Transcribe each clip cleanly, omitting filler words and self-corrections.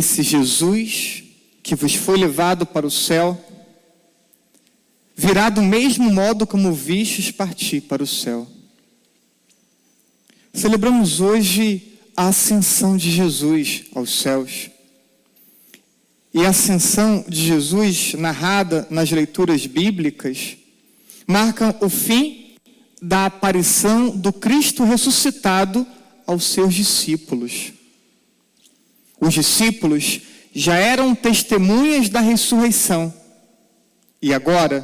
esse Jesus que vos foi levado para o céu virá do mesmo modo como vistes partir para o céu. Celebramos hoje a ascensão de Jesus aos céus. E a ascensão de Jesus, narrada nas leituras bíblicas, marca o fim da aparição do Cristo ressuscitado aos seus discípulos. Os discípulos já eram testemunhas da ressurreição e agora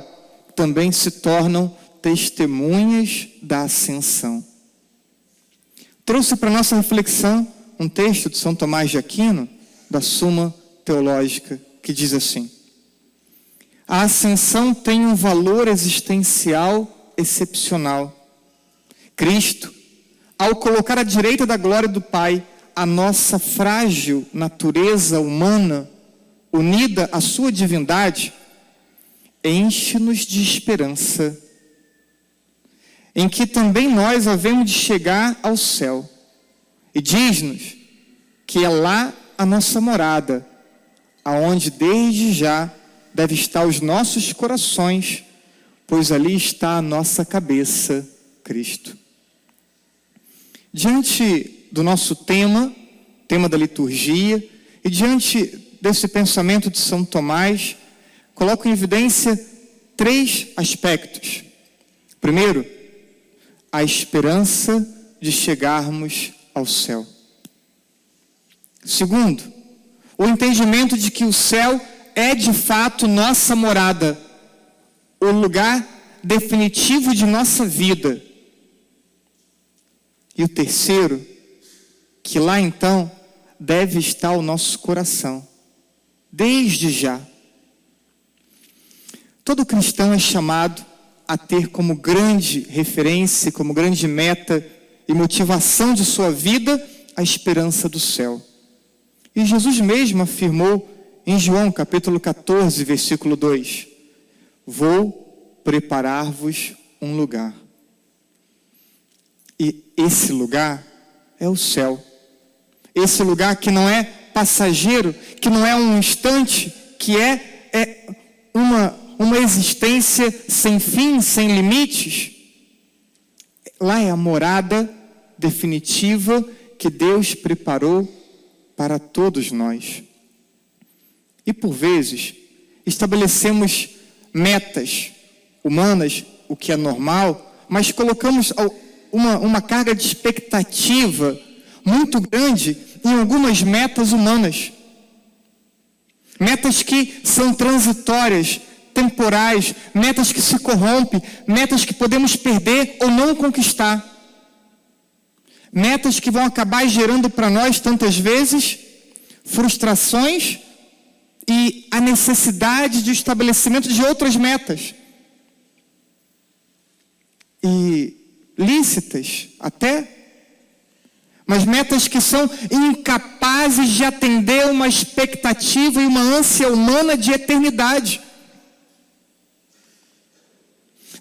também se tornam testemunhas da ascensão. Trouxe para nossa reflexão um texto de São Tomás de Aquino, da Suma Teológica, que diz assim: a ascensão tem um valor existencial excepcional. Cristo, ao colocar à direita da glória do Pai a nossa frágil natureza humana, unida à sua divindade, enche-nos de esperança, em que também nós havemos de chegar ao céu, e diz-nos que é lá a nossa morada, aonde desde já deve estar os nossos corações, pois ali está a nossa cabeça, Cristo. Diante do nosso tema da liturgia, e diante desse pensamento de São Tomás, coloco em evidência 3 aspectos. Primeiro, a esperança de chegarmos ao céu. Segundo, o entendimento de que o céu é de fato nossa morada, o lugar definitivo de nossa vida. E o terceiro, que lá então deve estar o nosso coração, desde já. Todo cristão é chamado a ter como grande referência, como grande meta e motivação de sua vida a esperança do céu. E Jesus mesmo afirmou em João capítulo 14, versículo 2: vou preparar-vos um lugar. E esse lugar é o céu. Esse lugar que não é passageiro, que não é um instante, que é uma existência sem fim, sem limites. Lá é a morada definitiva que Deus preparou para todos nós. E por vezes estabelecemos metas humanas, o que é normal, mas colocamos uma carga de expectativa muito grande em algumas metas humanas. Metas que são transitórias, temporais, metas que se corrompem, metas que podemos perder ou não conquistar. Metas que vão acabar gerando para nós, tantas vezes, frustrações e a necessidade de estabelecimento de outras metas. E lícitas até, mas metas que são incapazes de atender uma expectativa e uma ânsia humana de eternidade.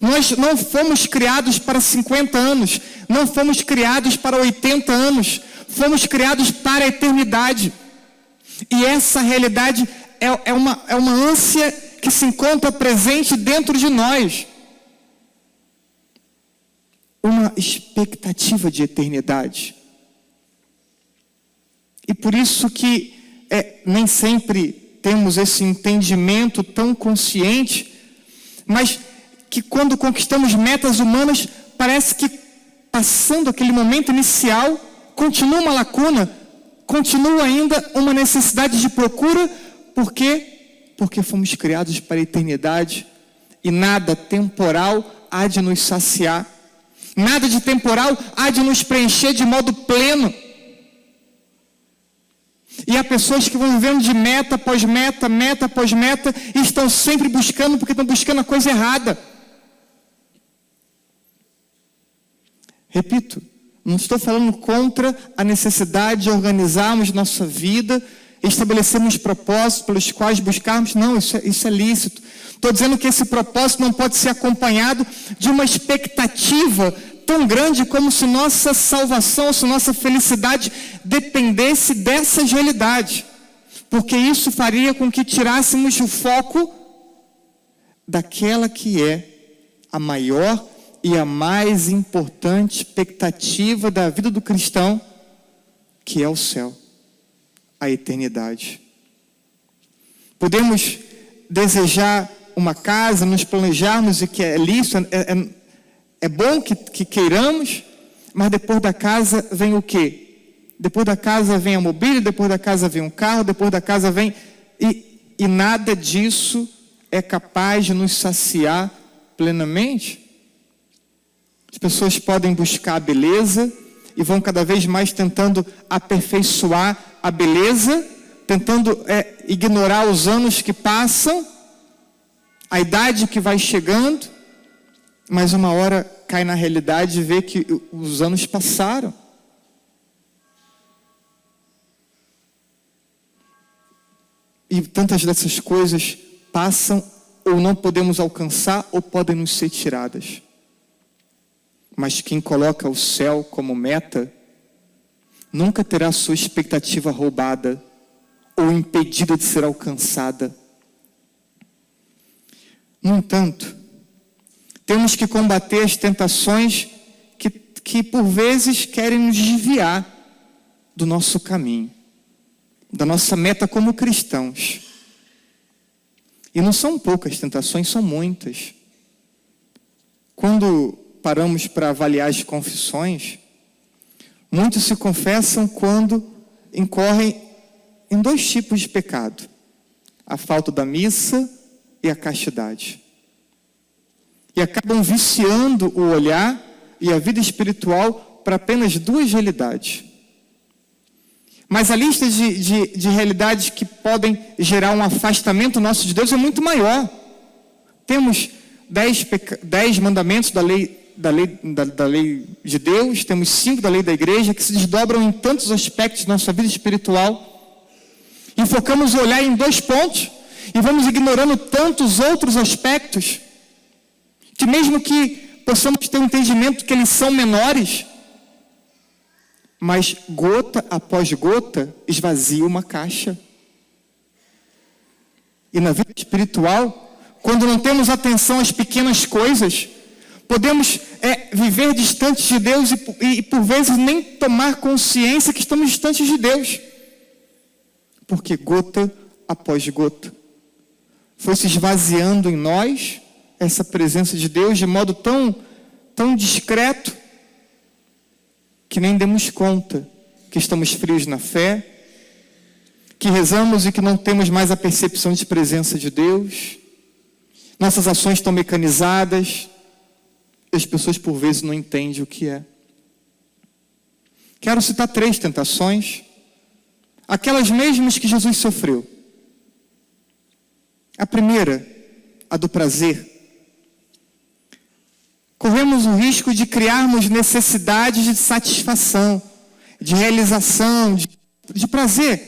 Nós não fomos criados para 50 anos, não fomos criados para 80 anos, fomos criados para a eternidade. E essa realidade é uma ânsia que se encontra presente dentro de nós. Uma expectativa de eternidade. E por isso que nem sempre temos esse entendimento tão consciente, mas que quando conquistamos metas humanas, parece que passando aquele momento inicial, continua uma lacuna, continua ainda uma necessidade de procura. Por quê? Porque fomos criados para a eternidade e nada temporal há de nos saciar. Nada de temporal há de nos preencher de modo pleno. E há pessoas que vão vivendo de meta após meta, meta após meta, e estão sempre buscando, porque estão buscando a coisa errada. Repito, não estou falando contra a necessidade de organizarmos nossa vida, estabelecermos propósitos pelos quais buscarmos. Não, isso é lícito. Estou dizendo que esse propósito não pode ser acompanhado de uma expectativa tão grande como se nossa salvação, se nossa felicidade dependesse dessas realidades. porque isso faria com que tirássemos o foco daquela que é a maior e a mais importante expectativa da vida do cristão, que é o céu, a eternidade. Podemos desejar uma casa, nos planejarmos e que é lícito, é bom que queiramos, mas depois da casa vem o quê? Depois da casa vem a mobília, depois da casa vem um carro, depois da casa vem... E nada disso é capaz de nos saciar plenamente. As pessoas podem buscar a beleza e vão cada vez mais tentando aperfeiçoar a beleza, tentando ignorar os anos que passam, a idade que vai chegando, mas uma hora cai na realidade e vê que os anos passaram. E tantas dessas coisas passam ou não podemos alcançar ou podem nos ser tiradas. Mas quem coloca o céu como meta nunca terá sua expectativa roubada ou impedida de ser alcançada. No entanto, temos que combater as tentações que por vezes querem nos desviar do nosso caminho, da nossa meta como cristãos. E não são poucas tentações, são muitas. Quando paramos para avaliar as confissões, muitos se confessam quando incorrem em dois tipos de pecado: a falta da missa e a castidade. E acabam viciando o olhar e a vida espiritual para apenas duas realidades. Mas a lista de realidades que podem gerar um afastamento nosso de Deus é muito maior. Temos 10 mandamentos da lei de Deus, temos 5 da lei da igreja, que se desdobram em tantos aspectos da nossa vida espiritual. E focamos o olhar em 2 pontos, e vamos ignorando tantos outros aspectos, que mesmo que possamos ter um entendimento que eles são menores, mas gota após gota esvazia uma caixa. E na vida espiritual, quando não temos atenção às pequenas coisas, podemos viver distantes de Deus e por vezes nem tomar consciência que estamos distantes de Deus. Porque gota após gota foi se esvaziando em nós essa presença de Deus de modo tão discreto, que nem demos conta que estamos frios na fé, que rezamos e que não temos mais a percepção de presença de Deus. Nossas ações estão mecanizadas e as pessoas por vezes não entendem o que é. Quero citar 3 tentações, aquelas mesmas que Jesus sofreu. A primeira, a do prazer. Corremos o risco de criarmos necessidades de satisfação, de realização, de prazer.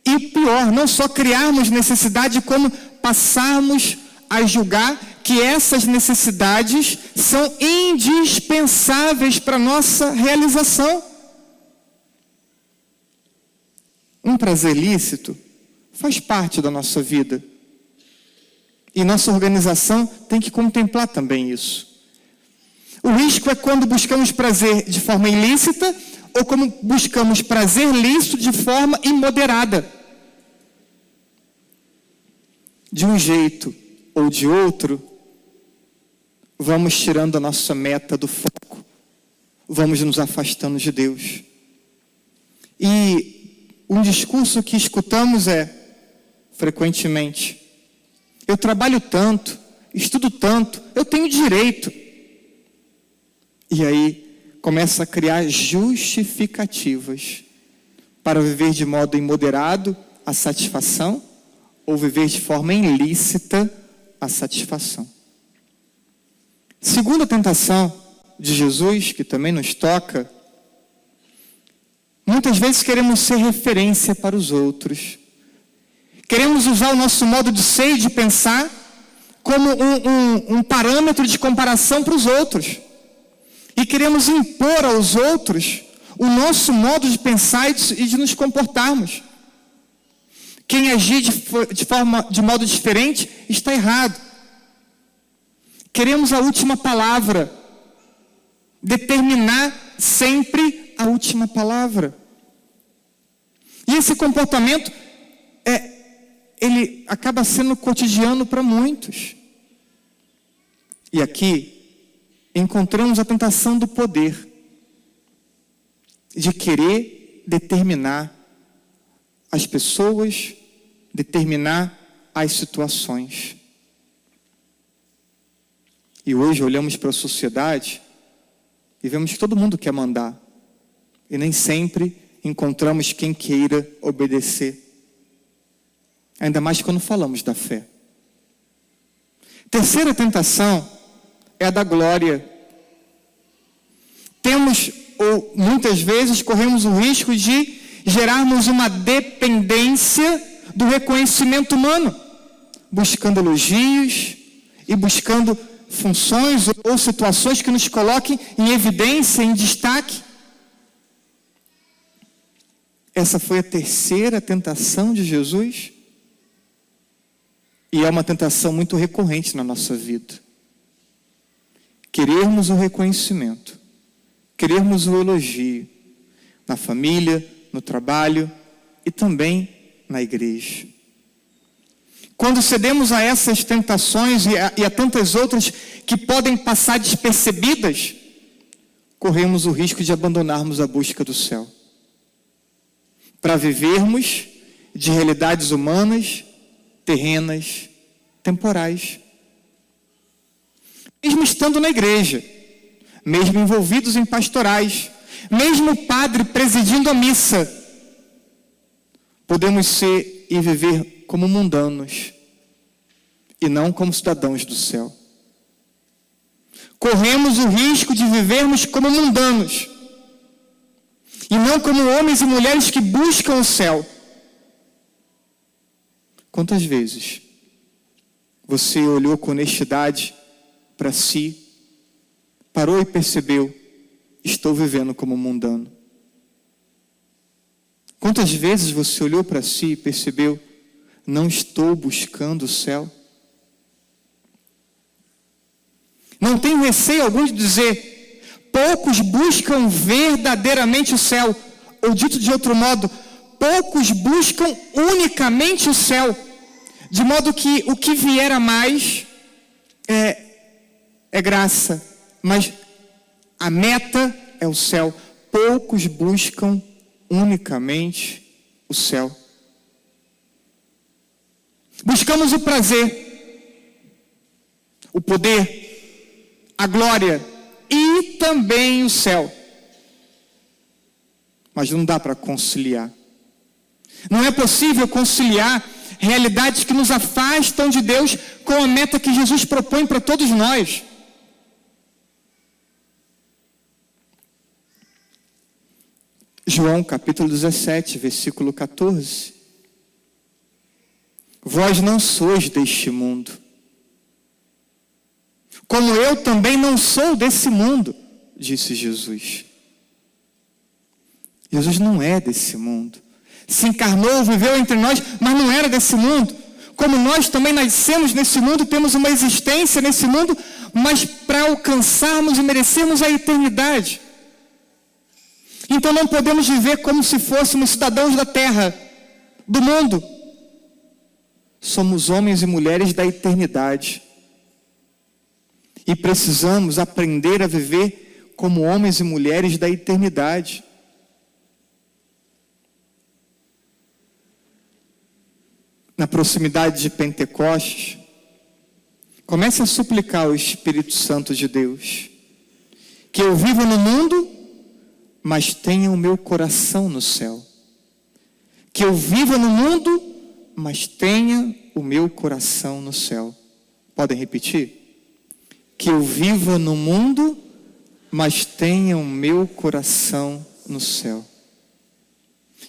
E pior, não só criarmos necessidade, como passarmos a julgar que essas necessidades são indispensáveis para a nossa realização. Um prazer lícito faz parte da nossa vida. E nossa organização tem que contemplar também isso. O risco é quando buscamos prazer de forma ilícita ou quando buscamos prazer lícito de forma imoderada. De um jeito ou de outro, vamos tirando a nossa meta do foco. Vamos nos afastando de Deus. E um discurso que escutamos frequentemente: eu trabalho tanto, estudo tanto, eu tenho direito. E aí começa a criar justificativas para viver de modo imoderado a satisfação ou viver de forma ilícita a satisfação. Segunda tentação de Jesus, que também nos toca: muitas vezes queremos ser referência para os outros. Queremos usar o nosso modo de ser e de pensar como um parâmetro de comparação para os outros. E queremos impor aos outros o nosso modo de pensar e de nos comportarmos. Quem agir de modo diferente está errado. Queremos a última palavra. Determinar sempre a última palavra. E esse comportamento, ele acaba sendo cotidiano para muitos. E aqui, encontramos a tentação do poder, de querer determinar as pessoas, determinar as situações. E hoje olhamos para a sociedade e vemos que todo mundo quer mandar. E nem sempre encontramos quem queira obedecer. Ainda mais quando falamos da fé. Terceira tentação é a da glória. Temos, ou muitas vezes, corremos o risco de gerarmos uma dependência do reconhecimento humano, buscando elogios e buscando funções ou situações que nos coloquem em evidência, em destaque. Essa foi a terceira tentação de Jesus. E é uma tentação muito recorrente na nossa vida. Querermos o reconhecimento, querermos o elogio, na família, no trabalho e também na igreja. Quando cedemos a essas tentações e a tantas outras que podem passar despercebidas, corremos o risco de abandonarmos a busca do céu, para vivermos de realidades humanas, terrenas, temporais. Mesmo estando na igreja, mesmo envolvidos em pastorais, mesmo o padre presidindo a missa, podemos ser e viver como mundanos e não como cidadãos do céu. Corremos o risco de vivermos como mundanos e não como homens e mulheres que buscam o céu. Quantas vezes você olhou com honestidade para si, parou e percebeu: estou vivendo como mundano? Quantas vezes você olhou para si e percebeu: não estou buscando o céu? Não tenho receio algum de dizer: poucos buscam verdadeiramente o céu. Ou dito de outro modo, poucos buscam unicamente o céu. De modo que o que vier a mais é graça. Mas a meta é o céu. Poucos buscam unicamente o céu. Buscamos o prazer, o poder, a glória e também o céu. Mas não dá para conciliar. Não é possível conciliar realidades que nos afastam de Deus com a meta que Jesus propõe para todos nós. João capítulo 17, versículo 14. Vós não sois deste mundo, como eu também não sou desse mundo, disse Jesus. Jesus não é desse mundo. Se encarnou, viveu entre nós, mas não era desse mundo. Como nós também nascemos nesse mundo, temos uma existência nesse mundo, mas para alcançarmos e merecermos a eternidade. Então não podemos viver como se fôssemos cidadãos da terra, do mundo. Somos homens e mulheres da eternidade. E precisamos aprender a viver como homens e mulheres da eternidade. Na proximidade de Pentecostes, comece a suplicar ao Espírito Santo de Deus que eu viva no mundo, mas tenha o meu coração no céu. Que eu viva no mundo, mas tenha o meu coração no céu. Podem repetir? Que eu viva no mundo, mas tenha o meu coração no céu.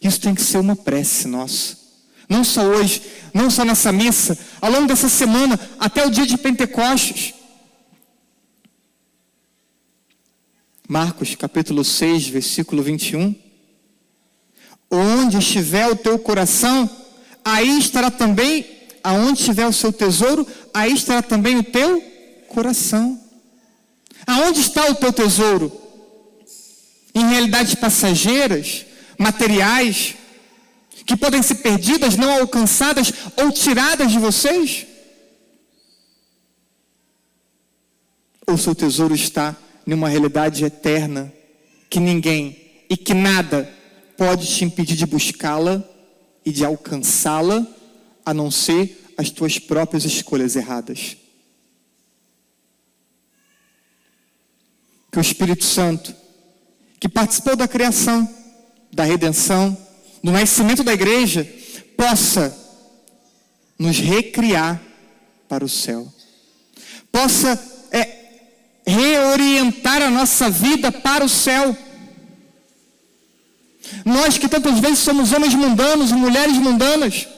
Isso tem que ser uma prece nossa. Não só hoje, não só nessa missa, ao longo dessa semana, até o dia de Pentecostes. Marcos capítulo 6, versículo 21. Onde estiver o teu coração, aí estará também, aonde estiver o seu tesouro, aí estará também o teu coração. Aonde está o teu tesouro? Em realidades passageiras, materiais, que podem ser perdidas, não alcançadas ou tiradas de vocês? Ou seu tesouro está em uma realidade eterna, que ninguém e que nada pode te impedir de buscá-la e de alcançá-la, a não ser as tuas próprias escolhas erradas? Que o Espírito Santo, que participou da criação, da redenção, do nascimento da igreja, possa nos recriar para o céu. Possa reorientar a nossa vida para o céu. Nós que tantas vezes somos homens mundanos e mulheres mundanas,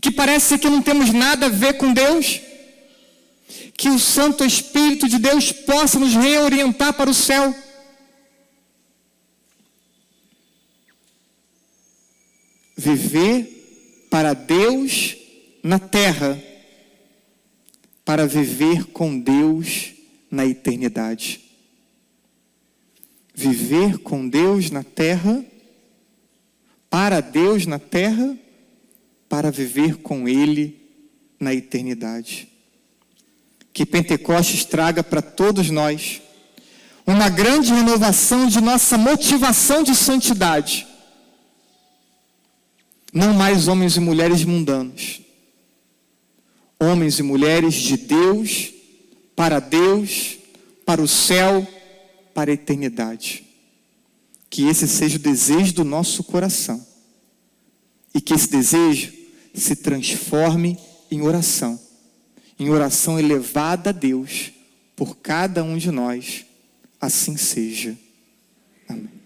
que parece que não temos nada a ver com Deus, que o Santo Espírito de Deus possa nos reorientar para o céu. Viver para Deus na terra, para viver com Deus na eternidade. Viver com Deus na terra, para Deus na terra, para viver com Ele na eternidade. Que Pentecostes traga para todos nós uma grande renovação de nossa motivação de santidade. Não mais homens e mulheres mundanos. Homens e mulheres de Deus, para o céu, para a eternidade. Que esse seja o desejo do nosso coração. E que esse desejo se transforme em oração elevada a Deus, por cada um de nós. Assim seja. Amém.